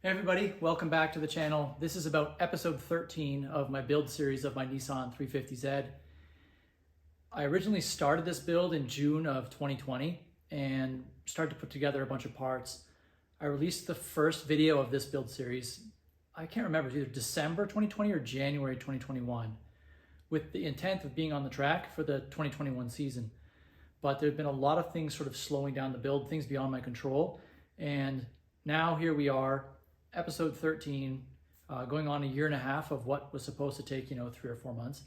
Hey everybody, welcome back to the channel. This is about episode 13 of my build series of my Nissan 350Z. I originally started this build in June of 2020 and started to put together a bunch of parts. I released the first video of this build series, I can't remember, it was either December 2020 or January 2021, with the intent of being on the track for the 2021 season. But there have been a lot of things sort of slowing down the build, things beyond my control. And now here we are, episode 13, going on a year and a half of what was supposed to take, 3 or 4 months.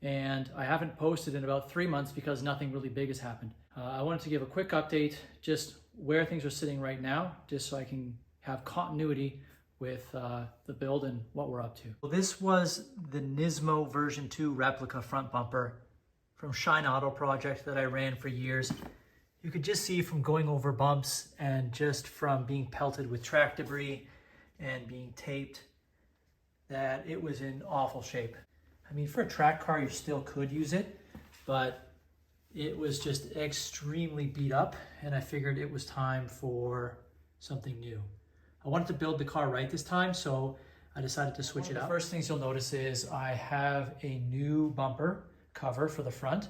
And I haven't posted in about 3 months because nothing really big has happened. I wanted to give a quick update, just where things are sitting right now, just so I can have continuity with the build and what we're up to. Well, this was the Nismo version 2 replica front bumper from Shine Auto project that I ran for years. You could just see from going over bumps and just from being pelted with track debris and being taped that it was in awful shape. I mean, for a track car, you still could use it, but it was just extremely beat up, and I figured it was time for something new. I wanted to build the car right this time, so I decided to switch it up. The first things you'll notice is I have a new bumper cover for the front.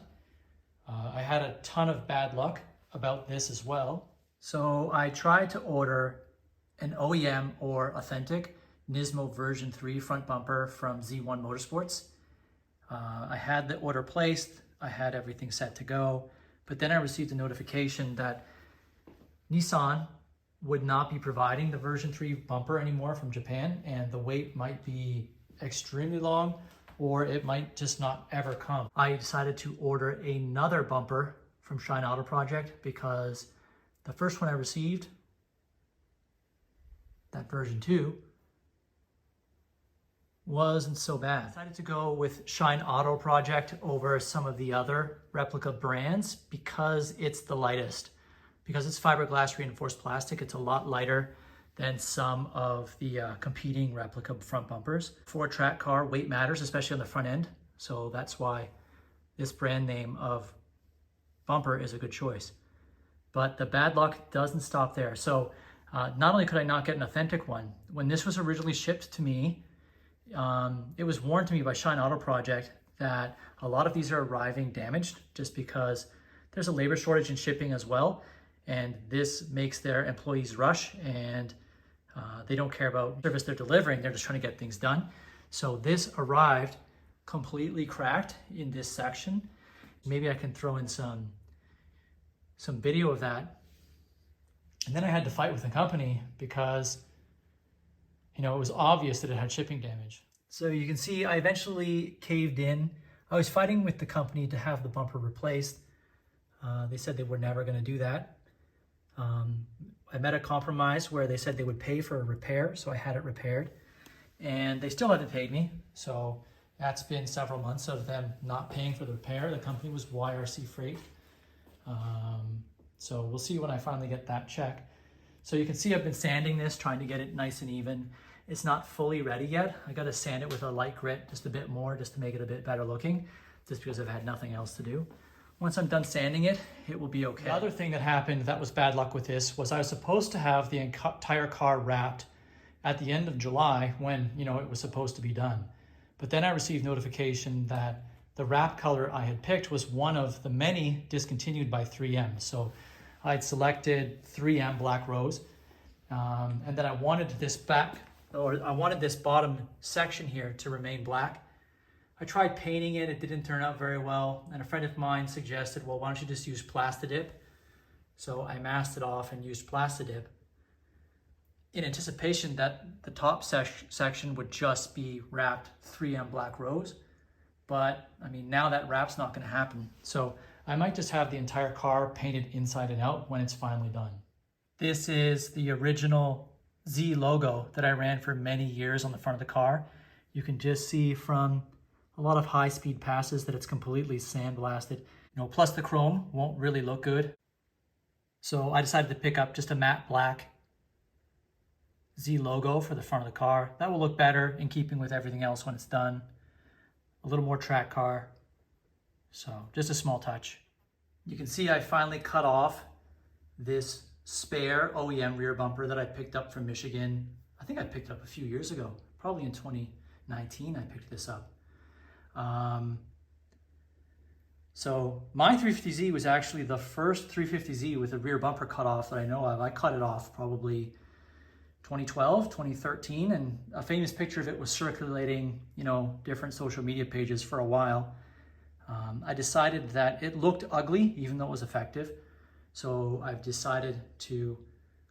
I had a ton of bad luck about this as well. So I tried to order an OEM or authentic Nismo version 3 front bumper from Z1 Motorsports. I had the order placed, I had everything set to go, but then I received a notification that Nissan would not be providing the version 3 bumper anymore from Japan, and the wait might be extremely long, or it might just not ever come. I decided to order another bumper from Shine Auto Project because the first one I received, that version 2, wasn't so bad. I decided to go with Shine Auto Project over some of the other replica brands because it's the lightest. Because it's fiberglass reinforced plastic, it's a lot lighter than some of the competing replica front bumpers. For a track car, weight matters, especially on the front end. So that's why this brand name of bumper is a good choice. But the bad luck doesn't stop there. So not only could I not get an authentic one, when this was originally shipped to me, it was warned to me by Shine Auto Project that a lot of these are arriving damaged just because there's a labor shortage in shipping as well. And this makes their employees rush, and they don't care about the service they're delivering. They're just trying to get things done. So this arrived completely cracked in this section. Maybe I can throw in some video of that. And then I had to fight with the company because, it was obvious that it had shipping damage. So you can see I eventually caved in. I was fighting with the company to have the bumper replaced. They said they were never going to do that. I met a compromise where they said they would pay for a repair, so I had it repaired. And they still haven't paid me, so that's been several months of them not paying for the repair. The company was YRC Freight. So we'll see when I finally get that check. So you can see I've been sanding this, trying to get it nice and even. It's not fully ready yet. I got to sand it with a light grit just a bit more, just to make it a bit better looking, just because I've had nothing else to do. Once I'm done sanding it, it will be okay. The other thing that happened that was bad luck with this was I was supposed to have the entire car wrapped at the end of July when, it was supposed to be done. But then I received notification that the wrap color I had picked was one of the many discontinued by 3M. So I'd selected 3M Black Rose, and then I wanted this bottom section here to remain black. I tried painting it, it didn't turn out very well, and a friend of mine suggested, well, why don't you just use Plastidip? So I masked it off and used Plastidip in anticipation that the top section would just be wrapped 3M Black Rose. But I mean, now that wrap's not going to happen. So I might just have the entire car painted inside and out when it's finally done. This is the original Z logo that I ran for many years on the front of the car. You can just see from a lot of high-speed passes that it's completely sandblasted. Plus the chrome won't really look good. So I decided to pick up just a matte black Z logo for the front of the car. That will look better in keeping with everything else when it's done. A little more track car. So just a small touch. You can see I finally cut off this spare OEM rear bumper that I picked up from Michigan. I think I picked it up a few years ago, probably in 2019 I picked this up. So my 350Z was actually the first 350Z with a rear bumper cut off that I know of. I cut it off probably 2012, 2013, and a famous picture of it was circulating, different social media pages for a while. I decided that it looked ugly, even though it was effective. So I've decided to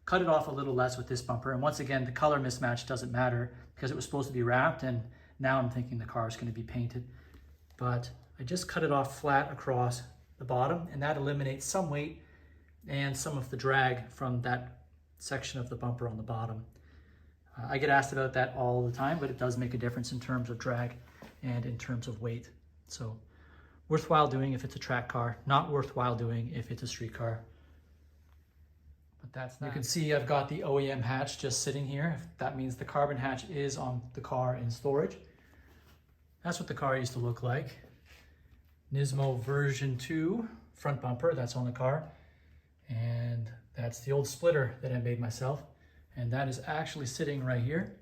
cut it off a little less with this bumper. And once again, the color mismatch doesn't matter because it was supposed to be wrapped, and now I'm thinking the car is going to be painted. But I just cut it off flat across the bottom, and that eliminates some weight and some of the drag from that section of the bumper on the bottom. I get asked about that all the time, but it does make a difference in terms of drag and in terms of weight. So worthwhile doing if it's a track car, not worthwhile doing if it's a street car. But that's that. You can see I've got the OEM hatch just sitting here. That means the carbon hatch is on the car in storage. That's what the car used to look like. Nismo version 2 front bumper, that's on the car. And that's the old splitter that I made myself. And that is actually sitting right here.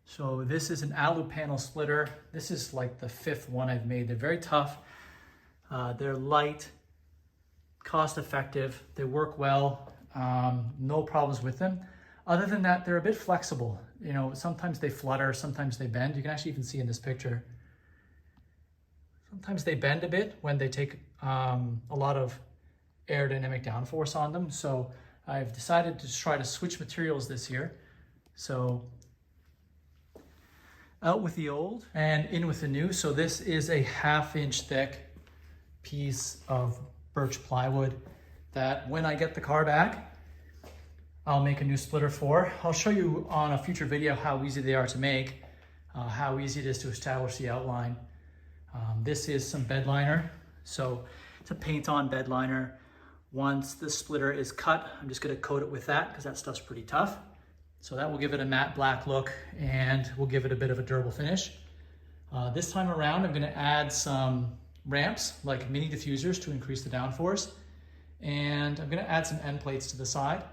So this is an alu panel splitter. This is like the 5th one I've made. They're very tough. They're light, cost effective. They work well. No problems with them. Other than that, they're a bit flexible. Sometimes they flutter, sometimes they bend. You can actually even see in this picture. Sometimes they bend a bit when they take a lot of aerodynamic downforce on them. So I've decided to try to switch materials this year. So out with the old and in with the new. So this is a 1/2 inch thick piece of birch plywood that when I get the car back, I'll make a new splitter for. I'll show you on a future video how easy they are to make, how easy it is to establish the outline. This is some bed liner. So it's a paint on bed liner. Once the splitter is cut, I'm just gonna coat it with that because that stuff's pretty tough. So that will give it a matte black look and will give it a bit of a durable finish. This time around, I'm gonna add some ramps, like mini diffusers to increase the downforce. And I'm gonna add some end plates to the side,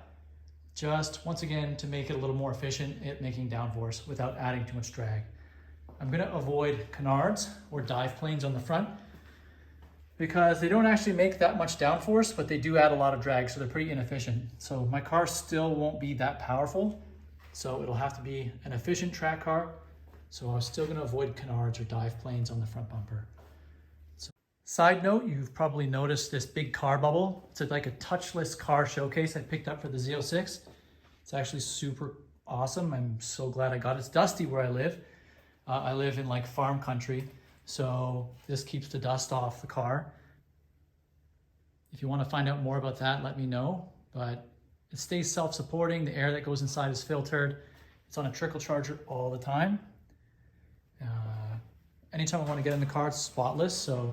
just once again to make it a little more efficient at making downforce without adding too much drag. I'm gonna avoid canards or dive planes on the front because they don't actually make that much downforce, but they do add a lot of drag, so they're pretty inefficient. So my car still won't be that powerful, so it'll have to be an efficient track car. So I'm still gonna avoid canards or dive planes on the front bumper. So, side note, you've probably noticed this big car bubble. It's like a touchless car showcase I picked up for the Z06. It's actually super awesome. I'm so glad I got it. It's dusty where I live. I live in like farm country, so this keeps the dust off the car. If you want to find out more about that, let me know. But it stays self-supporting. The air that goes inside is filtered. It's on a trickle charger all the time. Anytime I want to get in the car, it's spotless, so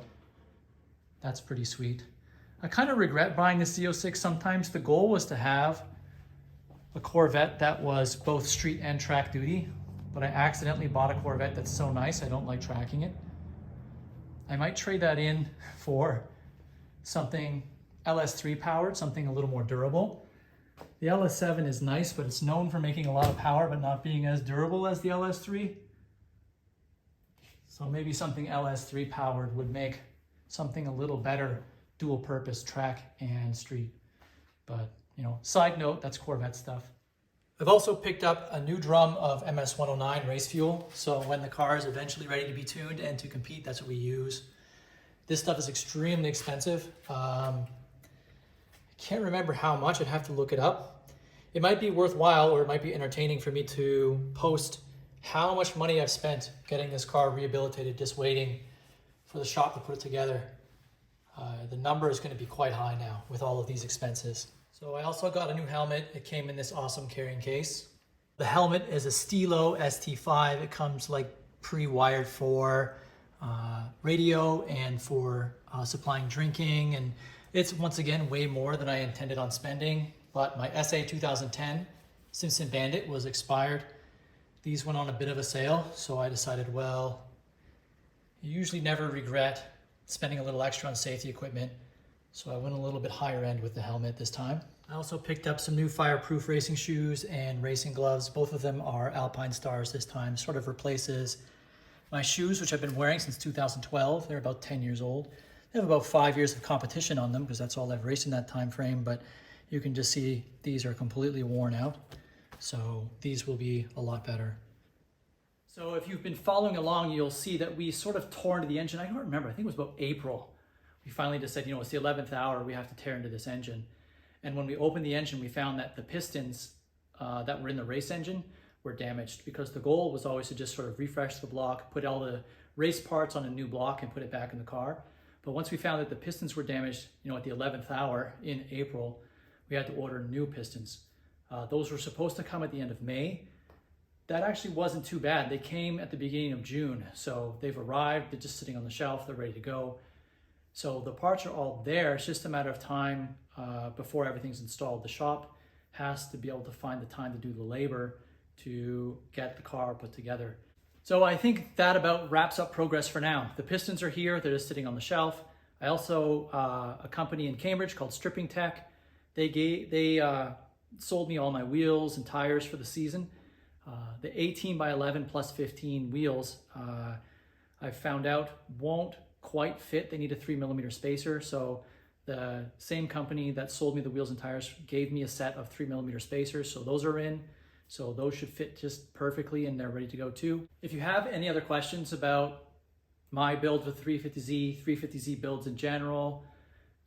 that's pretty sweet. I kind of regret buying the Z06 sometimes. The goal was to have a Corvette that was both street and track duty, but I accidentally bought a Corvette that's so nice I don't like tracking it. I might trade that in for something LS3 powered, something a little more durable. The LS7 is nice, but it's known for making a lot of power but not being as durable as the LS3. So maybe something LS3 powered would make something a little better dual purpose track and street. But side note, that's Corvette stuff. I've also picked up a new drum of MS-109 race fuel. So when the car is eventually ready to be tuned and to compete, that's what we use. This stuff is extremely expensive. I can't remember how much. I'd have to look it up. It might be worthwhile, or it might be entertaining for me to post how much money I've spent getting this car rehabilitated, just waiting for the shop to put it together. The number is going to be quite high now with all of these expenses. So I also got a new helmet. It came in this awesome carrying case. The helmet is a Stilo ST5. It comes like pre-wired for radio and for supplying drinking. And it's once again way more than I intended on spending. But my SA 2010 Simpson Bandit was expired. These went on a bit of a sale. So I decided, well, you usually never regret spending a little extra on safety equipment. So I went a little bit higher end with the helmet this time. I also picked up some new fireproof racing shoes and racing gloves. Both of them are Alpine Stars this time. Sort of replaces my shoes, which I've been wearing since 2012. They're about 10 years old. They have about 5 years of competition on them because that's all I've raced in that time frame, but you can just see these are completely worn out. So these will be a lot better. So if you've been following along, you'll see that we sort of tore into the engine. I don't remember, I think it was about April. We finally just said, it's the 11th hour, we have to tear into this engine. And when we opened the engine, we found that the pistons that were in the race engine were damaged, because the goal was always to just sort of refresh the block, put all the race parts on a new block and put it back in the car. But once we found that the pistons were damaged, at the 11th hour in April, we had to order new pistons. Those were supposed to come at the end of May. That actually wasn't too bad. They came at the beginning of June. So they've arrived, they're just sitting on the shelf, they're ready to go. So the parts are all there. It's just a matter of time before everything's installed. The shop has to be able to find the time to do the labor to get the car put together. So I think that about wraps up progress for now. The pistons are here, they're just sitting on the shelf. I also, a company in Cambridge called Stripping Tech, they sold me all my wheels and tires for the season. The 18x11 plus 15 wheels, I found out won't quite fit. They need a 3mm spacer. So the same company that sold me the wheels and tires gave me a set of 3mm spacers. So those are in. So those should fit just perfectly and they're ready to go too. If you have any other questions about my build with 350Z, 350Z builds in general,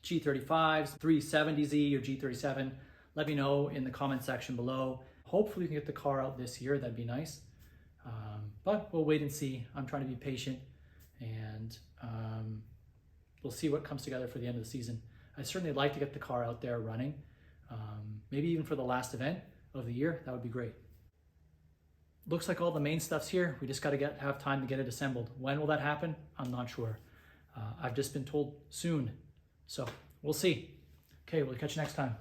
G35s, 370Z or G37, let me know in the comment section below. Hopefully we can get the car out this year, that'd be nice. But we'll wait and see. I'm trying to be patient, and we'll see what comes together for the end of the season. I'd certainly like to get the car out there running, maybe even for the last event of the year. That would be great. Looks like all the main stuff's here. We just got to have time to get it assembled. When will that happen? I'm not sure. I've just been told soon. So we'll see. Okay, we'll catch you next time.